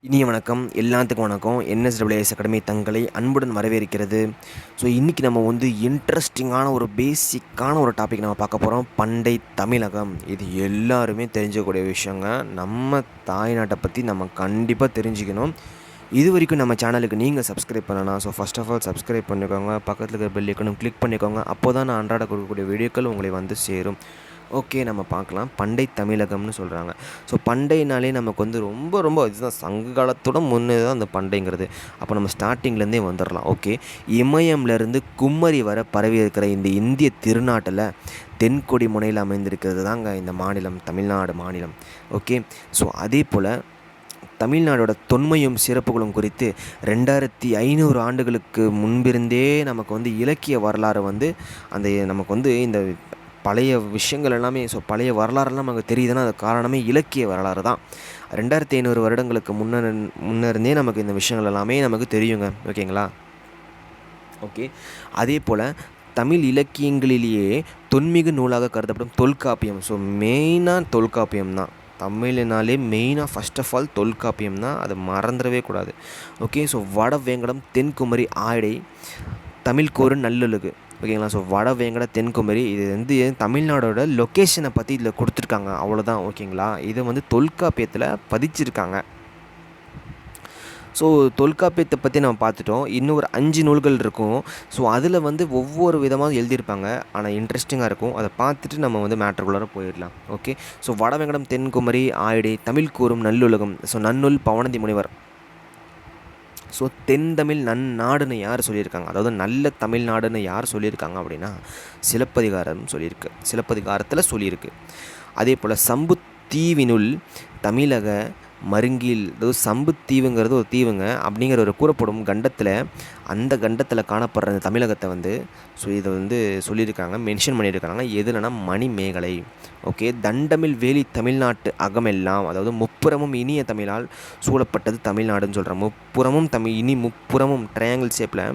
இனிய வணக்கம் எல்லாத்துக்கும் வணக்கம். NSWE அகாடமி தங்களை அன்புடன் வரவேற்கிறது. ஸோ இன்றைக்கி நம்ம வந்து இன்ட்ரெஸ்டிங்கான ஒரு பேசிக்கான ஒரு டாபிக் நம்ம பார்க்க போகிறோம். பண்டை தமிழகம். இது எல்லாருமே தெரிஞ்சக்கூடிய விஷயங்க. நம்ம தாய்நாட்டை பற்றி நம்ம கண்டிப்பாக தெரிஞ்சுக்கணும். இது வரைக்கும் நம்ம சேனலுக்கு நீங்கள் சப்ஸ்கிரைப் பண்ணலாம். So first of all subscribe பண்ணிக்கோங்க. பக்கத்தில் இருக்கிற பெல் ஐக்கனும் கிளிக் பண்ணிக்கோங்க. அப்போ தான் நான் அன்றாட கொடுக்கக்கூடிய வீடியோக்கள் உங்களை வந்து சேரும். ஓகே, நம்ம பார்க்கலாம். பண்டை தமிழகம்னு சொல்கிறாங்க. ஸோ பண்டைனாலே நமக்கு வந்து ரொம்ப இதுதான் சங்க காலத்தோட முன்னே தான் அந்த பண்டைங்கிறது. அப்போ நம்ம ஸ்டார்டிங்லேருந்தே வந்துடலாம். ஓகே, இமயம்லேருந்து கும்மரி வர பரவி இருக்கிற இந்த இந்திய திருநாட்டில் தென்கொடி முனையில் அமைந்திருக்கிறது தாங்க இந்த மாநிலம், தமிழ்நாடு மாநிலம். ஓகே, ஸோ அதே போல் தமிழ்நாடோட தொன்மையும் சிறப்புகளும் குறித்து 2500 ஆண்டுகளுக்கு முன்பிருந்தே நமக்கு வந்து இலக்கிய வரலாறு வந்து அந்த நமக்கு வந்து இந்த பழைய விஷயங்கள் எல்லாமே. ஸோ பழைய வரலாறுலாம் நமக்கு தெரியுதுன்னா அது காரணமே இலக்கிய வரலாறு தான். 2500 வருடங்களுக்கு முன்னே நமக்கு இந்த விஷயங்கள் எல்லாமே நமக்கு தெரியுங்க. ஓகேங்களா? ஓகே, அதே போல் தமிழ் இலக்கியங்களிலேயே தொன்மிகு நூலாக கருதப்படும் தொல்காப்பியம். ஸோ மெயினாக தொல்காப்பியம் தான். தமிழ்னாலே மெயினாக ஃபஸ்ட் ஆஃப் ஆல் தொல்காப்பியம் தான். அதை மறந்துடவே கூடாது. ஓகே, ஸோ வடவேங்கடம், தென்குமரி, ஆடை, தமிழ்கோரு, நல்லொழுகு. ஓகேங்களா? ஸோ வடவேங்கட, தென்குமரி, இது வந்து தமிழ்நாடோட லொக்கேஷனை பற்றி இதில் கொடுத்துருக்காங்க. அவ்வளோதான். ஓகேங்களா? இதை வந்து தொல்காப்பியத்தில் பதிச்சிருக்காங்க. ஸோ தொல்காப்பியத்தை பற்றி நம்ம பார்த்துட்டோம். இன்னும் ஒரு 5 நூல்கள் இருக்கும். ஸோ அதில் வந்து ஒவ்வொரு விதமாக எழுதியிருப்பாங்க. ஆனால் இன்ட்ரெஸ்டிங்காக இருக்கும். அதை பார்த்துட்டு நம்ம வந்து மேட்டருக்குள்ளார போயிடலாம். ஓகே, ஸோ வடவேங்கடம், தென்குமரி, ஆயிடை, தமிழ்கூறும், நல்லுலகம். ஸோ நன்னூல் பவனந்தி முனிவர். ஸோ தென்தமிழ் நன்னாடுன்னு யார் சொல்லியிருக்காங்க, அதாவது நல்ல தமிழ்நாடுன்னு யார் சொல்லியிருக்காங்க அப்படின்னா சிலப்பதிகாரம் சொல்லியிருக்கு. சிலப்பதிகாரத்தில் சொல்லியிருக்கு. அதே போல் சம்பு தீவினுள் தமிழக மருங்கில், அதாவது சம்பு தீவுங்கிறது ஒரு தீவுங்க அப்படிங்கிற ஒரு கூறப்படும் கண்டத்தில், அந்த கண்டத்தில் காணப்படுற அந்த தமிழகத்தை வந்து இதை வந்து சொல்லியிருக்காங்க, மென்ஷன் பண்ணியிருக்காங்க. எதுலனா மணிமேகலை. ஓகே, தண்டமிழ் வேலி தமிழ்நாட்டு அகமெல்லாம், அதாவது முப்புறமும் இனிய தமிழால் சூழப்பட்டது தமிழ்நாடுன்னு சொல்கிறேன். முப்புறமும் முப்புறமும் ட்ரையாங்கிள் ஷேப்பில்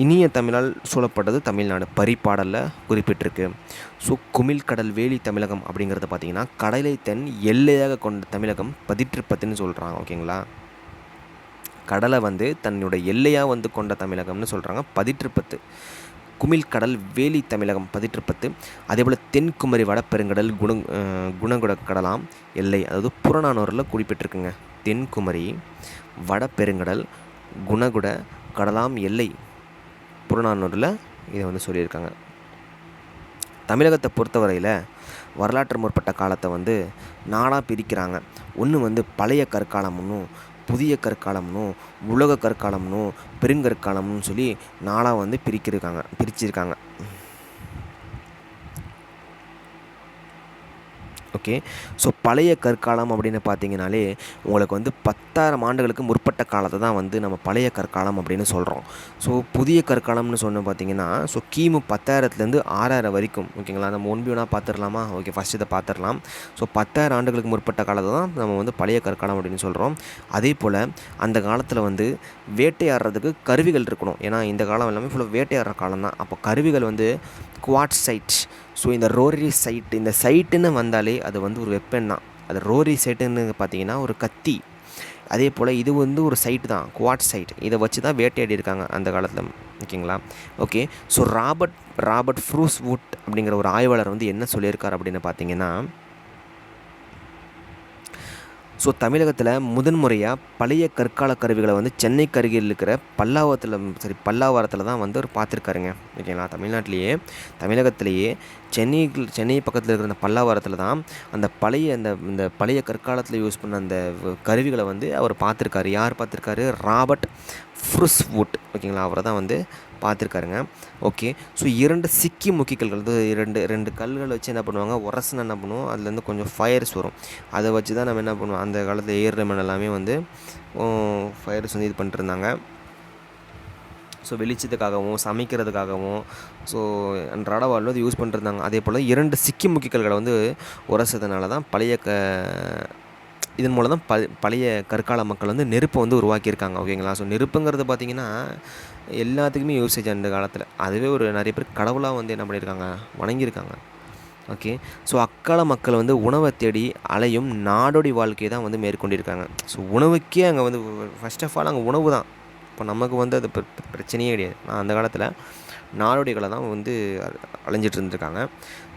இனிய தமிழால் சூழப்பட்டது தமிழ்நாடு பரிபாடலில் குறிப்பிட்டிருக்கு. ஸோ குமிழ்கடல் வேலி தமிழகம் அப்படிங்கிறத பார்த்திங்கன்னா கடலை தென் எல்லையாக கொண்ட தமிழகம் பதிற்றுப்பத்துன்னு சொல்கிறாங்க. ஓகேங்களா? கடலை வந்து தன்னுடைய எல்லையாக வந்து கொண்ட தமிழகம்னு சொல்கிறாங்க பதிற்றுப்பத்து. குமிழ்கடல் வேலி தமிழகம் பதிற்றுப்பத்து. அதேபோல் தென்குமரி வடப்பெருங்கடல் குணகுட கடலாம் எல்லை, அதாவது புறநானூரில் குறிப்பிட்டிருக்குங்க. தென்குமரி வடப்பெருங்கடல் குணகுட கடலாம் எல்லை, புறநானூரில் இதை வந்து சொல்லியிருக்காங்க. தமிழகத்தை பொறுத்தவரையில் வரலாற்று முற்பட்ட காலத்தை வந்து நாடாக பிரிக்கிறாங்க. ஒன்று வந்து பழைய கற்காலம்னும் புதிய கற்காலம்னும் உலக கற்காலம்னும் பெருங்கற்காலம்னு சொல்லி நாடாக வந்து பிரிச்சிருக்காங்க. ஓகே, ஸோ பழைய கற்காலம் அப்படின்னு பார்த்தீங்கனாலே உங்களுக்கு வந்து 10,000 ஆண்டுகளுக்கு முற்பட்ட காலத்தை தான் வந்து நம்ம பழைய கற்காலம் அப்படின்னு சொல்கிறோம். ஸோ புதிய கற்காலம்னு சொன்னோம் பார்த்தீங்கன்னா, ஸோ கிமு 10,000லேருந்து 6,000 வரைக்கும். ஓகேங்களா? நம்ம ஒன்பியூனாக பார்த்துடலாமா? ஓகே, ஃபஸ்ட் இதை பார்த்துடலாம். ஸோ 10,000 ஆண்டுகளுக்கு முற்பட்ட காலத்தை தான் நம்ம வந்து பழைய கற்காலம் அப்படின்னு சொல்கிறோம். அதே போல் அந்த காலத்தில் வந்து வேட்டையாடுறதுக்கு கருவிகள் இருக்கணும். ஏன்னா இந்த காலம் எல்லாமே ஃபுல்லாக வேட்டையாடுற காலம் தான். அப்போ கருவிகள் வந்து குவாட் சைட். ஸோ இந்த ரோரி சைட், இந்த சைட்டுன்னு வந்தாலே அது வந்து ஒரு வெப்பன் தான். அது ரோரி சைட்டுன்னு பார்த்தீங்கன்னா ஒரு கத்தி. அதே போல் இது வந்து ஒரு சைட்டு தான், குவாட் சைட். இதை வச்சு தான் வேட்டையாடி இருக்காங்க அந்த காலத்தில். ஓகேங்களா? ஓகே, ஸோ ராபர்ட் ஃப்ரூஸ்வுட் அப்படிங்கிற ஒரு ஆய்வாளர் வந்து என்ன சொல்லியிருக்கார் அப்படின்னு பார்த்தீங்கன்னா, ஸோ தமிழகத்தில் முதன்முறையாக பழைய கற்கால கருவிகளை வந்து சென்னைக்கு அருகில் இருக்கிற பல்லாவரத்தில் தான் வந்து அவர் பார்த்துருக்காருங்க. ஓகேங்களா? தமிழகத்திலேயே சென்னை பக்கத்தில் இருக்கிற அந்த பல்லாவரத்தில் தான் அந்த இந்த பழைய கற்காலத்தில் யூஸ் பண்ண அந்த கருவிகளை வந்து அவர் பார்த்துருக்காரு. யார் பார்த்துருக்காரு? ராபர்ட் ஃப்ரூஸ்வுட். ஓகேங்களா? அவரை தான் வந்து பார்த்துருக்காருங்க. ஓகே, ஸோ 2 சிக்கி முக்கிக்கல்கள், ரெண்டு கல்களை வச்சு என்ன பண்ணுவாங்க, உரசனை என்ன பண்ணுவோம், அதுலேருந்து கொஞ்சம் ஃபயர்ஸ் வரும். அதை வச்சு தான் நம்ம என்ன பண்ணுவோம், அந்த காலத்தில் ஏர்மன் எல்லாமே வந்து ஃபயர்ஸ் வந்து இது பண்ணிட்டுருந்தாங்க. ஸோ வெளிச்சத்துக்காகவும் சமைக்கிறதுக்காகவும் ஸோ அன்றாட வாழ்வில் அது யூஸ் பண்ணிட்டுருந்தாங்க. அதே போல் 2 சிக்கி முக்கிக்கல்களை வந்து உரசதுனால தான் இதன் மூலம் தான் பழைய கற்கால மக்கள் வந்து நெருப்பை வந்து உருவாக்கியிருக்காங்க. ஓகேங்களா? ஸோ நெருப்புங்கிறது பார்த்திங்கன்னா எல்லாத்துக்குமே யூசேஜ் அந்த காலத்தில். அதுவே ஒரு நிறைய பேர் கடவுளாக வந்து என்ன பண்ணியிருக்காங்க, வணங்கியிருக்காங்க. ஓகே. ஸோ அக்கால மக்கள் வந்து உணவை தேடி அலையும் நாடோடி வாழ்க்கையை தான் வந்து மேற்கொண்டிருக்காங்க. ஸோ உணவுக்கே அங்கே வந்து ஃபர்ஸ்ட் ஆஃப் ஆல் அங்கே உணவு தான். இப்போ நமக்கு வந்து அது பிரச்சனையே கிடையாது. ஆனால் அந்த காலத்தில் நாடோடிகளை தான் வந்து அலைஞ்சிட்டு இருந்திருக்காங்க.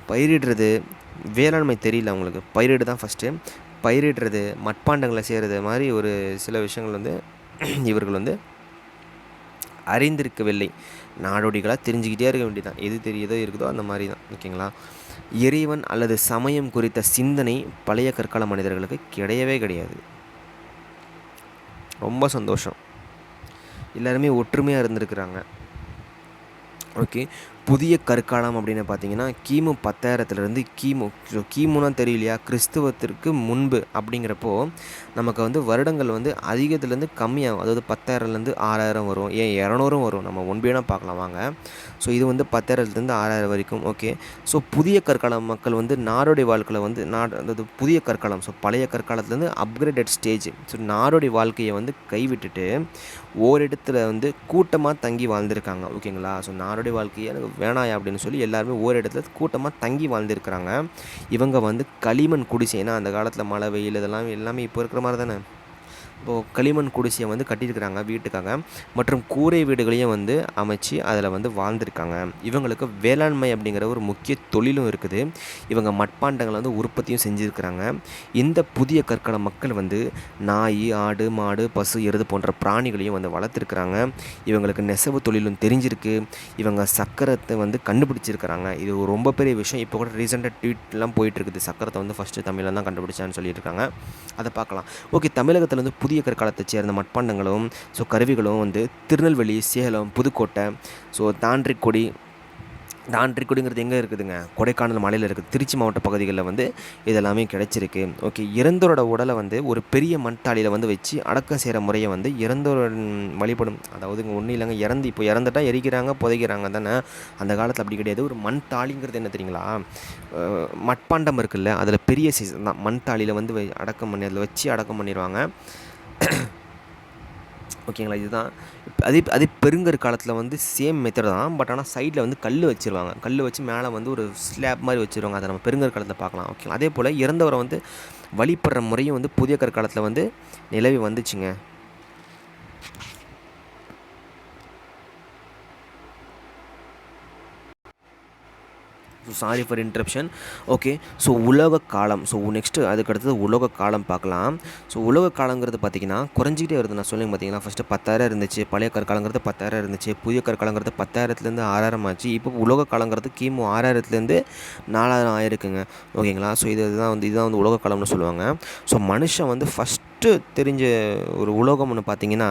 பயிரிடுறது, வேளாண்மை தெரியல அவங்களுக்கு. பயிரிடு தான் ஃபஸ்ட்டு. பயிரிடுறது, மட்பாண்டங்களை செய்கிறது மாதிரி ஒரு சில விஷயங்கள் வந்து இவர்கள் வந்து அறிந்திருக்கவில்லை. நாடோடிகளாக தெரிஞ்சுக்கிட்டே இருக்க வேண்டியதான். எது தெரியுதோ இருக்குதோ அந்த மாதிரி தான். ஓகேங்களா? இறைவன் அல்லது சமயம் குறித்த சிந்தனை பழைய கற்கால மனிதர்களுக்கு கிடையவே கிடையாது. ரொம்ப சந்தோஷம். எல்லாருமே ஒற்றுமையாக இருந்திருக்கிறாங்க. ஓகே. புதிய கற்காலம் அப்படின்னு பார்த்தீங்கன்னா கிமு 10,000 கிமுன்னா தெரியலையா, கிறிஸ்துவத்திற்கு முன்பு அப்படிங்கிறப்போ நமக்கு வந்து வருடங்கள் வந்து அதிகத்துலேருந்து கம்மியாகும். அதாவது 10,000லேருந்து 6,000 வரும், ஏன் 200 வரும். நம்ம ஒன்பியனாக பார்க்கலாம் வாங்க. ஸோ இது வந்து 10,000லேருந்து 6,000 வரைக்கும். ஓகே. ஸோ புதிய கற்காலம் மக்கள் வந்து நாடோடி வாழ்க்கையில் வந்து அதாவது புதிய கற்காலம், ஸோ பழைய கற்காலத்துலேருந்து அப்கிரேடட் ஸ்டேஜ், ஸோ நாடோடி வாழ்க்கையை வந்து கைவிட்டுட்டு ஓரிடத்துல வந்து கூட்டமாக தங்கி வாழ்ந்திருக்காங்க. ஓகேங்களா? ஸோ நாடோடி வாழ்க்கையை எனக்கு வேணாயா அப்படின்னு சொல்லி எல்லாருமே ஓரிடத்துல கூட்டமாக தங்கி வாழ்ந்திருக்கிறாங்க. இவங்க வந்து களிமண் குடிசை, ஏன்னா அந்த காலத்தில் மழை வெயில் இதெல்லாம் எல்லாமே இப்போ இருக்கிற மாதிரி தானே. இப்போது களிமண் குடிசையை வந்து கட்டியிருக்கிறாங்க வீட்டுக்காக. மற்றும் கூரை வீடுகளையும் வந்து அமைச்சு அதில் வந்து வாழ்ந்திருக்காங்க. இவங்களுக்கு வேளாண்மை அப்படிங்கிற ஒரு முக்கிய தொழிலும் இருக்குது. இவங்க மட்பாண்டங்களை வந்து உற்பத்தியும் செஞ்சுருக்கிறாங்க. இந்த புதிய கற்கால மக்கள் வந்து நாய், ஆடு, மாடு, பசு, எருது போன்ற பிராணிகளையும் வந்து வளர்த்துருக்குறாங்க. இவங்களுக்கு நெசவு தொழிலும் தெரிஞ்சிருக்கு. இவங்க சக்கரத்தை வந்து கண்டுபிடிச்சிருக்கிறாங்க. இது ஒரு ரொம்ப பெரிய விஷயம். இப்போ கூட ரீசெண்டாக ட்வீட்லாம் போயிட்டுருக்குது. சக்கரத்தை வந்து ஃபஸ்ட்டு தமிழில் தான் கண்டுபிடிச்சான்னு சொல்லியிருக்காங்க. அதை பார்க்கலாம். ஓகே. தமிழகத்தில் வந்து புதிய கற்காலத்தைச் சேர்ந்த மட்பாண்டங்களும் ஸோ கருவிகளும் வந்து திருநெல்வேலி, சேலம், புதுக்கோட்டை, ஸோ தாண்டிக்குடிங்கிறது எங்கே இருக்குதுங்க, கொடைக்கானல் மலையில் இருக்குது. திருச்சி மாவட்ட பகுதிகளில் வந்து இதெல்லாமே கிடைச்சிருக்கு. ஓகே. இறந்தோரோட உடலை வந்து ஒரு பெரிய மண்தாளியில் வந்து வச்சு அடக்கம் செய்கிற முறையை வந்து இறந்தோர் வழிபடும், அதாவது இங்கே ஒன்றும் இல்லைங்க, இப்போ இறந்துட்டால் எரிக்கிறாங்க, புதைக்கிறாங்க தானே. அந்த காலத்தில் அப்படி கிடையாது. ஒரு மண் தாளிங்கிறது என்ன தெரியுங்களா, மட்பாண்டம் இருக்குல்ல, அதில் பெரிய சீசன் தான். மண் தாளியில் வந்து அடக்கம் பண்ணி அதில் வச்சு அடக்கம் பண்ணிடுவாங்க. ஓகேங்களா? இதுதான் அதே பெருங்கற்காலத்தில் வந்து சேம் மெத்தட் தான். பட் ஆனால் சைடில் வந்து கல் வச்சுருவாங்க. கல் வச்சு மேலே வந்து ஒரு ஸ்லாப் மாதிரி வச்சுருவாங்க. அதை நம்ம பெருங்கற்காலத்தில் பார்க்கலாம். ஓகேங்களா? அதே போல் இறந்தவரை வந்து வழிபடுற முறையும் வந்து புதிய கற்காலத்தில் வந்து நிலவி வந்துச்சுங்க. So sorry for interruption. Okay. So உலக காலம், ஸோ நெக்ஸ்ட்டு அதுக்கடுத்தது உலக காலம் பார்க்கலாம். ஸோ உலக காலங்கிறது பார்த்திங்கன்னா குறைஞ்சிக்கிட்டே வருது. நான் சொல்லுங்க பார்த்தீங்கன்னா ஃபஸ்ட்டு 10,000 இருந்துச்சு, பழைய கற்காலங்கிறது 10,000 இருந்துச்சு, புதிய கற்காலங்கிறது 10,000லேருந்து 6,000 ஆச்சு. இப்போ உலக காலங்கிறது கிமு 6,000லேருந்து 4,000 ஆயிருக்குங்க. ஓகேங்களா? ஸோ இதுதான் வந்து உலக காலம்னு சொல்லுவாங்க. ஸோ மனுஷன் வந்து ஃபஸ்ட்டு தெரிஞ்ச ஒரு உலோகம் ஒன்று பார்த்திங்கன்னா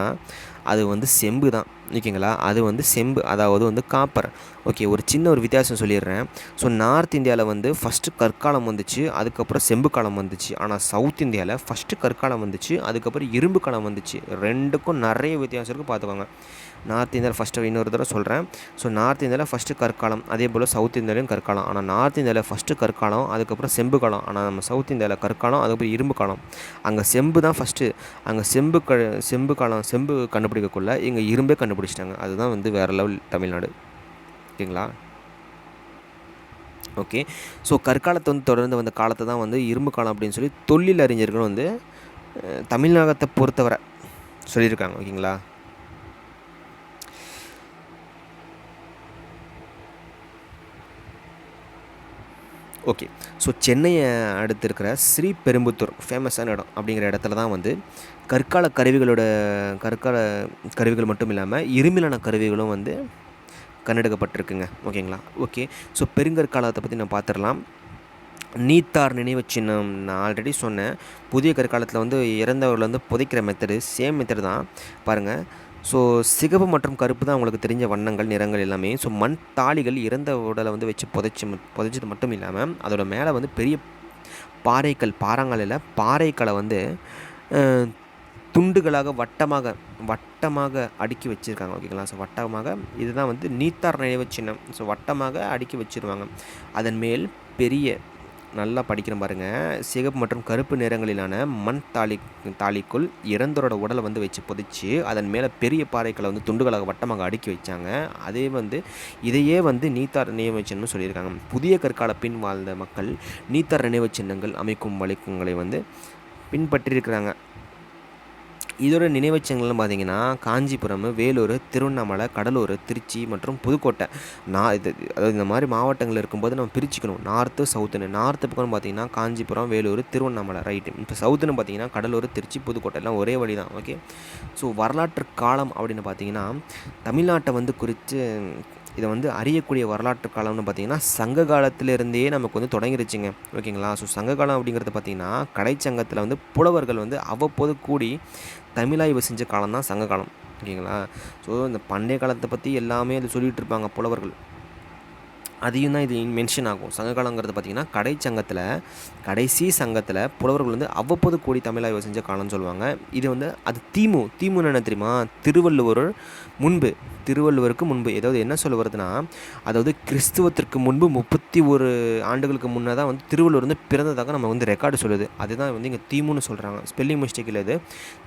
அது வந்து செம்பு தான். ஓகேங்களா? அது வந்து செம்பு, அதாவது வந்து காப்பர். ஓகே. ஒரு சின்ன ஒரு வித்தியாசம் சொல்லிடுறேன். ஸோ நார்த் இந்தியாவில் வந்து ஃபஸ்ட்டு கற்காலம் வந்துச்சு, அதுக்கப்புறம் செம்பு காலம் வந்துச்சு. ஆனால் சவுத் இந்தியாவில் ஃபஸ்ட்டு கற்காலம் வந்துச்சு, அதுக்கப்புறம் இரும்பு காலம் வந்துச்சு. ரெண்டுக்கும் நிறைய வித்தியாசம் இருக்குது, பார்த்துக்கோங்க. நார்த் இந்தியாவில் ஃபஸ்ட்டு இன்னொரு தடவை சொல்கிறேன். ஸோ நார்த் இந்தியாவில் ஃபஸ்ட்டு கற்காலம், அதே போல் சவுத் இந்தியாவிலையும் கற்காலம். ஆனால் நார்த் இந்தியாவில் ஃபஸ்ட்டு கற்காலம், அதுக்கப்புறம் செம்பு காலம். ஆனால் நம்ம சவுத் இந்தியாவில் கற்காலம், அதுக்கப்புறம் இரும்பு காலம். அங்கே செம்பு தான் ஃபஸ்ட்டு. அங்கே செம்பு கண்டுபிடிக்கக்குள்ள இங்கே இரும்பே கண்டுபிடிச்சிட்டாங்க. அதுதான் வந்து வேறு லெவல் தமிழ்நாடு. ஓகேங்களா? ஓகே. ஸோ கற்காலத்தை வந்து தொடர்ந்து வந்த காலத்தை தான் வந்து இரும்பு காலம் அப்படின்னு சொல்லி தொழில் அறிஞர்கள் வந்து தமிழகத்தை பொறுத்தவரை சொல்லியிருக்காங்க. ஓகேங்களா? ஓகே. ஸோ சென்னையை அடுத்து இருக்கிற ஸ்ரீபெரும்புத்தூர் ஃபேமஸான இடம் அப்படிங்கிற இடத்துல தான் வந்து கற்கால கருவிகள் மட்டும் இல்லாமல் இரும்பிலான கருவிகளும் வந்து கண்டெடுக்கப்பட்டிருக்குங்க. ஓகேங்களா? ஓகே. ஸோ பெருங்கற்காலத்தை பற்றி நான் பார்த்துடலாம். நீத்தார் நினைவு சின்னம் நான் ஆல்ரெடி சொன்னேன். புதிய கற்காலத்தில் வந்து இறந்தவர்கள் வந்து புதைக்கிற மெத்தடு சேம் மெத்தடு தான். பாருங்கள். ஸோ சிகப்பு மற்றும் கருப்பு தான் உங்களுக்கு தெரிஞ்ச வண்ணங்கள், நிறங்கள் எல்லாமே. ஸோ மண் தாளிகள் இறந்த உடலை வந்து வச்சு புதைச்சது மட்டும் இல்லாமல் அதோட மேலே வந்து பெரிய பாறாங்கல்லில் பாறைக்களை வந்து துண்டுகளாக வட்டமாக அடுக்கி வச்சுருக்காங்க. ஓகேங்களா? ஸோ வட்டமாக இதுதான் வந்து நீத்தார் நினைவு சின்னம். ஸோ வட்டமாக அடுக்கி வச்சுருவாங்க. அதன் மேல் பெரிய நல்லா படிக்கிறேன் பாருங்கள். சிகப்பு மற்றும் கருப்பு நிறங்களிலான மண் தாலிக்குள் இறந்தோரோட உடலை வந்து வச்சு புதைச்சி அதன் மேலே பெரிய பாறைகளை வந்து துண்டுகளாக வட்டமாக அடுக்கி வச்சாங்க. அதே வந்து இதையே வந்து நீத்தார் நினைவு சின்னம்னு சொல்லியிருக்காங்க. புதிய கற்கால பின் வாழ்ந்த மக்கள் நீத்தார் நினைவு சின்னங்கள் அமைக்கும் வழக்கங்களை வந்து பின்பற்றியிருக்கிறாங்க. இதோட நினைவுச்சின்னங்கள்னு பார்த்தீங்கன்னா காஞ்சிபுரம், வேலூர், திருவண்ணாமலை, கடலூர், திருச்சி மற்றும் புதுக்கோட்டை. அதாவது இந்த மாதிரி மாவட்டங்கள் இருக்கும்போது நம்ம பிரிச்சுக்கணும். நார்த்து சவுத்துன்னு. நார்த்து பக்கம்னு பார்த்தீங்கன்னா காஞ்சிபுரம், வேலூர், திருவண்ணாமலை, ரைட்டு. இப்போ சவுத்துன்னு பார்த்தீங்கன்னா கடலூர், திருச்சி, புதுக்கோட்டை எல்லாம் ஒரே வழி தான். ஓகே. ஸோ வரலாற்று காலம் அப்படின்னு பார்த்தீங்கன்னா தமிழ்நாட்டை வந்து குறித்து இதை வந்து அறியக்கூடிய வரலாற்று காலம்னு பார்த்திங்கன்னா சங்க காலத்திலேருந்தே நமக்கு வந்து தொடங்கிருச்சுங்க. ஓகேங்களா. ஸோ சங்க காலம் அப்படிங்கிறது பார்த்திங்கன்னா கடைச்சங்கத்தில் வந்து புலவர்கள் வந்து அவ்வப்போது கூடி தமிழாய்வு செஞ்ச காலம் தான் சங்க காலம். ஓகேங்களா. ஸோ இந்த பண்டைய காலத்தை பற்றி எல்லாமே அது சொல்லிகிட்டு இருப்பாங்க புலவர்கள். அதையும் தான் இது மென்ஷன் ஆகும். சங்ககாலங்கிறது பார்த்திங்கன்னா கடைசி சங்கத்தில் புலவர்கள் வந்து அவ்வப்போது கூடி தமிழாய்வு செஞ்ச காலம்னு சொல்லுவாங்க. இது வந்து அது தீமுன்னு என்ன தெரியுமா, திருவள்ளுவருக்கு முன்பு ஏதாவது என்ன சொல்ல வருதுன்னா, அதாவது கிறிஸ்துவத்திற்கு முன்பு 31 ஆண்டுகளுக்கு முன்னே தான் வந்து திருவள்ளுவர் வந்து பிறந்ததாக நம்ம வந்து ரெக்கார்டு சொல்லுது. அதுதான் வந்து இங்கே தீமுன்னு சொல்கிறாங்க. ஸ்பெல்லிங் மிஸ்டேக் இல்லை. இது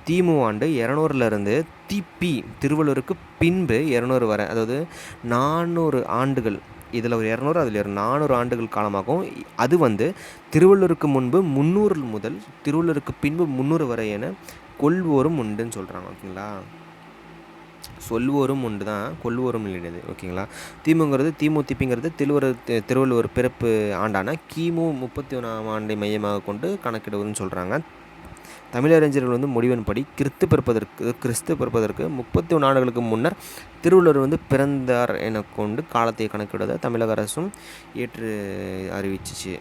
தீமு ஆண்டு 200லேருந்து திபி திருவள்ளுவருக்கு பின்பு 200 வரை, அதாவது 400 ஆண்டுகள். இதில் ஒரு 200, அதில் ஒரு 400 ஆண்டுகள் காலமாகும். அது வந்து திருவள்ளுவருக்கு முன்பு 300 முதல் திருவள்ளுவருக்கு பின்பு 300 வரை என கொள்வோரும் உண்டுன்னு சொல்கிறாங்க. ஓகேங்களா. சொல்வோரும் உண்டு தான், கொள்வோரும் இல்லையாது. ஓகேங்களா. திமுங்கிறது திருவள்ளுவர் பிறப்பு ஆண்டான கிமு 31ஆம் ஆண்டை மையமாக கொண்டு கணக்கிடுவதுன்னு சொல்கிறாங்க. தமிழறிஞர்கள் வந்து முடிவின்படி கிறிஸ்து பிறப்பதற்கு 31 ஆண்டுகளுக்கு முன்னர் திருவள்ளுவர் வந்து பிறந்தார் என கொண்டு காலத்தை கணக்கிடுவதை தமிழக அரசும் ஏற்று அறிவிச்சிச்சு.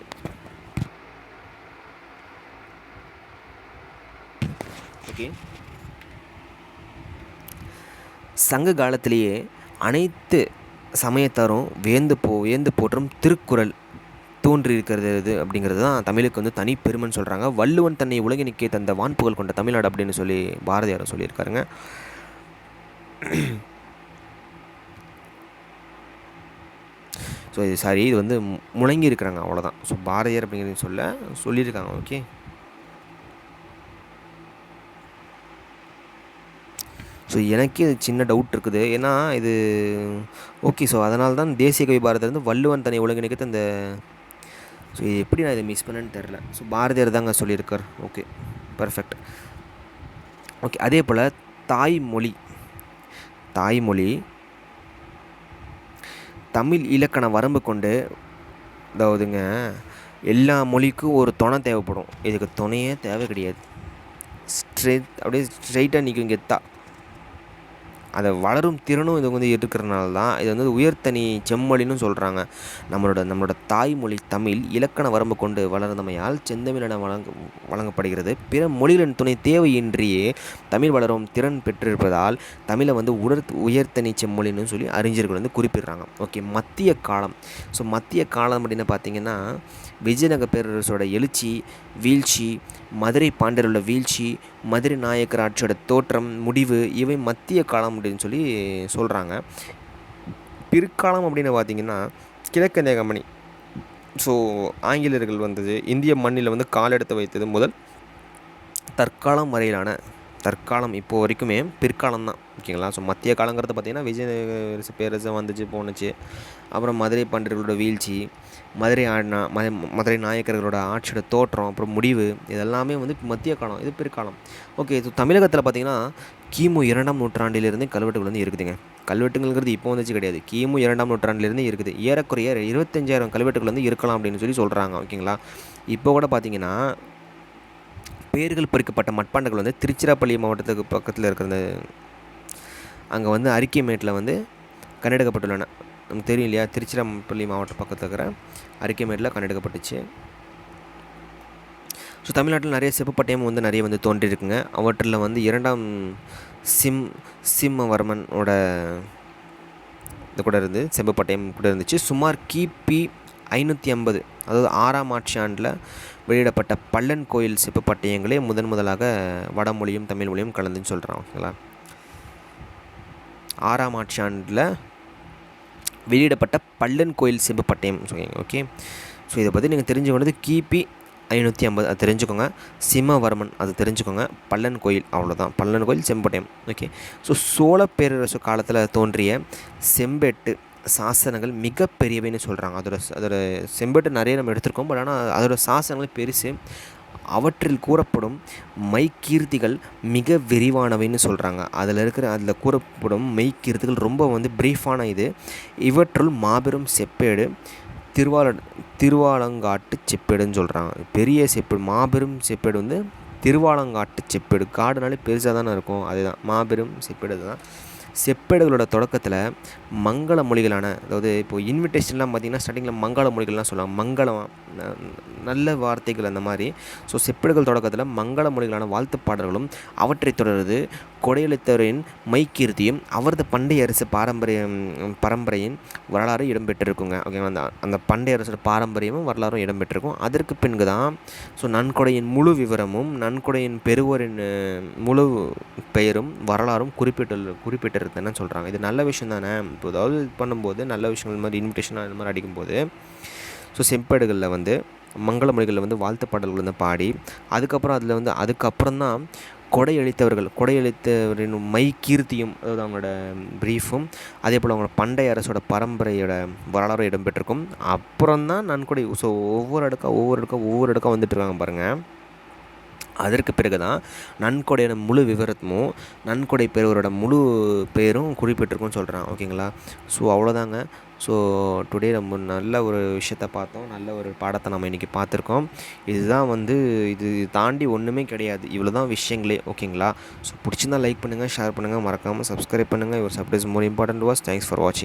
ஓகே. சங்க காலத்திலேயே அனைத்து சமயத்தாரும் வியந்து போற்றும் திருக்குறள் தோன்றியிருக்கிறது அப்படிங்கிறது தான் தமிழுக்கு வந்து தனி பெருமைன்னு சொல்கிறாங்க. வள்ளுவன் தன்னை உலகினுக்கே தந்த வான்புகழ் கொண்ட தமிழ்நாடு அப்படின்னு சொல்லி பாரதியாரும் சொல்லியிருக்காருங்க. ஸோ இது வந்து முழங்கி இருக்கிறாங்க, அவ்வளோதான். ஸோ பாரதியார் அப்படிங்கிறது சொல்லியிருக்காங்க. ஓகே. ஸோ எனக்கே சின்ன டவுட் இருக்குது. ஏன்னா இது ஓகே. ஸோ அதனால தான் தேசிய கவி பாரதியிலேருந்து வள்ளுவன் தன்னை உலகினுக்கே தந்த. ஸோ இது எப்படி நான் இதை மிஸ் பண்ணேன்னு தெரில. ஸோ பாரதியார் தாங்க சொல்லியிருக்கார். Okay, perfect. ஓகே. அதே போல் தாய்மொழி தமிழ் இலக்கண வரம்பு கொண்டு, அதாவதுங்க எல்லா மொழிக்கும் ஒரு துணை தேவைப்படும். இதுக்கு துணையே தேவை கிடையாது. அப்படியே ஸ்ட்ரெயிட்டாக நிற்கும் கெத்தா. அதை வளரும் திறனும் இது வந்து இருக்கிறனால தான் இது வந்து உயர்தனி செம்மொழின்னு சொல்கிறாங்க. நம்மளோட தாய்மொழி தமிழ் இலக்கண வரம்பு கொண்டு வளர்ந்தமையால் செந்தமிழென வழங்கப்படுகிறது. பிற மொழிகளின் துணை தேவையின்றியே தமிழ் வளரும் திறன் பெற்றிருப்பதால் தமிழை வந்து உயர்தனி செம்மொழின்னு சொல்லி அறிஞர்கள் வந்து குறிப்பிடுறாங்க. ஓகே. மத்திய காலம் அப்படின்னு பார்த்திங்கன்னா விஜயநகர பேரரசோட எழுச்சி, வீழ்ச்சி, மதுரை பாண்டியரோட வீழ்ச்சி, மதுரை நாயக்கர் ஆட்சியோட தோற்றம், முடிவு, இவை மத்திய காலம் அப்படின்னு சொல்லி சொல்கிறாங்க. பிற்காலம் அப்படின்னு பார்த்திங்கன்னா கிழக்கிந்திய கம்பெனி, ஸோ ஆங்கிலேயர்கள் வந்தது, இந்திய மண்ணில் வந்து காலெடுத்து வைத்தது முதல் தற்காலம் வரையிலான இப்போ வரைக்குமே பிற்காலம் தான். ஓகேங்களா. ஸோ மத்திய காலங்கிறது பார்த்திங்கன்னா விஜயநகர பேரரசு வந்துச்சு போணுச்சு. அப்புறம் மதுரை பாண்டியர்களோட வீழ்ச்சி, மதுரை நாயக்கர்களோட ஆட்சியோட தோற்றம், அப்புறம் முடிவு, இதெல்லாமே வந்து மத்திய காலம். இது பிற்காலம். ஓகே. இது தமிழகத்தில் பார்த்திங்கன்னா கிமு 2ஆம் நூற்றாண்டிலிருந்து கல்வெட்டுகள் வந்து இருக்குதுங்க. கல்வெட்டுங்கிறது இப்போ வந்துச்சு கிடையாது. கிமு 2ஆம் நூற்றாண்டிலிருந்து இருக்குது. ஏறக்குறைய 25,000 கல்வெட்டுகள் வந்து இருக்கலாம் அப்படின்னு சொல்லி சொல்கிறாங்க. ஓகேங்களா. இப்போ கூட பார்த்திங்கன்னா பேர்கள் பொறிக்கப்பட்ட மட்பாண்டங்கள் வந்து திருச்சிராப்பள்ளி மாவட்டத்துக்கு பக்கத்தில் இருக்கிறது, அங்கே வந்து அரிக்கைமேட்டில் வந்து கண்டெடுக்கப்பட்டுள்ளன. நமக்கு தெரியும் இல்லையா, திருச்சிராப்பள்ளி மாவட்ட பக்கத்தில் இருக்கிற அரிக்கைமேட்டில் கண்டெடுக்கப்பட்டுச்சு. ஸோ தமிழ்நாட்டில் நிறைய செப்புப்பட்டயம் வந்து நிறைய வந்து தோன்றியிருக்குங்க. அவற்றில் வந்து 2ஆம் சிம்மவர்மனோட இது கூட இருந்து செப்புப்பட்டயம் கூட இருந்துச்சு. சுமார் கிபி 550, அதாவது 6ஆம் ஆட்சி ஆண்டில் வெளியிடப்பட்ட பல்லன் கோயில் சிற்ப பட்டயங்களே முதலாக வடமொழியும் தமிழ் மொழியும் கலந்துன்னு சொல்கிறான். ஓகேங்களா. 6ஆம் ஆட்சி ஆண்டில் வெளியிடப்பட்ட பல்லன் கோயில் சிற்ப பட்டயம். ஓகே. ஸோ இதை பற்றி நீங்கள் தெரிஞ்சுக்கொண்டது கிபி 550 அது தெரிஞ்சுக்கோங்க. சிம்மவர்மன் அது தெரிஞ்சுக்கோங்க. பல்லன் கோயில் அவ்வளோதான். பல்லன் கோயில் செம்பட்டயம். ஓகே. ஸோ சோழ பேரரசு காலத்தில் தோன்றிய செம்பேட்டு சாசனங்கள் மிகப்பெரியவைன்னு சொல்கிறாங்க. அதோட செம்பேட்டு நிறைய நம்ம எடுத்திருக்கோம். பட் ஆனால் அதோட சாசனங்கள் பெருசு. அவற்றில் கூறப்படும் மெய்க்கீர்த்திகள் மிக விரிவானவைன்னு சொல்கிறாங்க. அதில் கூறப்படும் மெய்க்கீர்த்திகள் ரொம்ப வந்து ப்ரீஃபான இது. இவற்றுள் மாபெரும் செப்பேடு திருவாலங்காட்டு செப்பேடுன்னு சொல்கிறாங்க. பெரிய செப்பேடு, மாபெரும் செப்பேடு வந்து திருவாலங்காட்டு செப்பேடு. காடுனாலே பெருசாக தானே இருக்கும், அதுதான் மாபெரும் செப்பேடு. அதுதான் செப்பேடுகளோட தொடக்கத்தில் மங்கள மொழிகளான, அதாவது இப்போது இன்விடேஷன்லாம் பார்த்திங்கன்னா ஸ்டார்டிங்கில் மங்கள மொழிகள்லாம் சொல்லுவாங்க. மங்களம், நல்ல வார்த்தைகள் அந்த மாதிரி. ஸோ செப்பேடுகள் தொடக்கத்தில் மங்கள மொழிகளான வாழ்த்து பாடல்களும் அவற்றை தொடர்ந்து கொடையளித்தவரின் மைக்கீர்த்தியும் அவரது பண்டைய அரசு பரம்பரையின் வரலாறு இடம்பெற்றிருக்குங்க. ஓகேங்களா. அந்த பண்டைய அரசோட பாரம்பரியமும் வரலாறும் இடம்பெற்றிருக்கும். அதற்கு பின்பு தான் ஸோ நன்கொடையின் முழு விவரமும் நன்கொடையின் பெறுவோரின் முழு பெயரும் வரலாறும் குறிப்பிட்டிருக்குன்னு சொல்கிறாங்க. இது நல்ல விஷயம் தானே. இப்போ ஏதாவது பண்ணும்போது நல்ல விஷயங்கள் மாதிரி இன்விடேஷன் அது மாதிரி அடிக்கும்போது ஸோ செப்பேடுகளில் வந்து மங்கள மொழிகளில் வந்து வாழ்த்து பாடல்கள் வந்து பாடி அதுக்கப்புறம் தான் கொடையளித்தவரின் மைக்கீர்த்தியும், அதாவது அவங்களோட ப்ரீஃபும், அதே போல் அவங்களோட பண்டைய அரசோட பரம்பரையோட வரலாறு இடம்பெற்றிருக்கும். அப்புறம் தான் நன்கொடை. ஸோ ஒவ்வொரு அடுக்காக வந்துட்டுருக்காங்க பாருங்கள். அதற்கு பிறகு தான் நன்கொடையோட முழு விவரமும் நன்கொடை பெறுவரோட முழு பேரும் குறிப்பிட்டிருக்குன்னு சொல்கிறான். ஓகேங்களா. ஸோ அவ்வளோதாங்க. ஸோ டுடே நம்ம நல்ல ஒரு விஷயத்தை பார்த்தோம். நல்ல ஒரு பாடத்தை நம்ம இன்றைக்கி பார்த்துருக்கோம். இதுதான் வந்து இது தாண்டி ஒன்றுமே கிடையாது. இவ்வளோ தான் விஷயங்களே. ஓகேங்களா. ஸோ பிடிச்சிருந்தால் லைக் பண்ணுங்கள், ஷேர் பண்ணுங்கள், மறக்காமல் சப்ஸ்கிரைப் பண்ணுங்கள். Your subscribe more important was. Thanks for வாட்சிங்.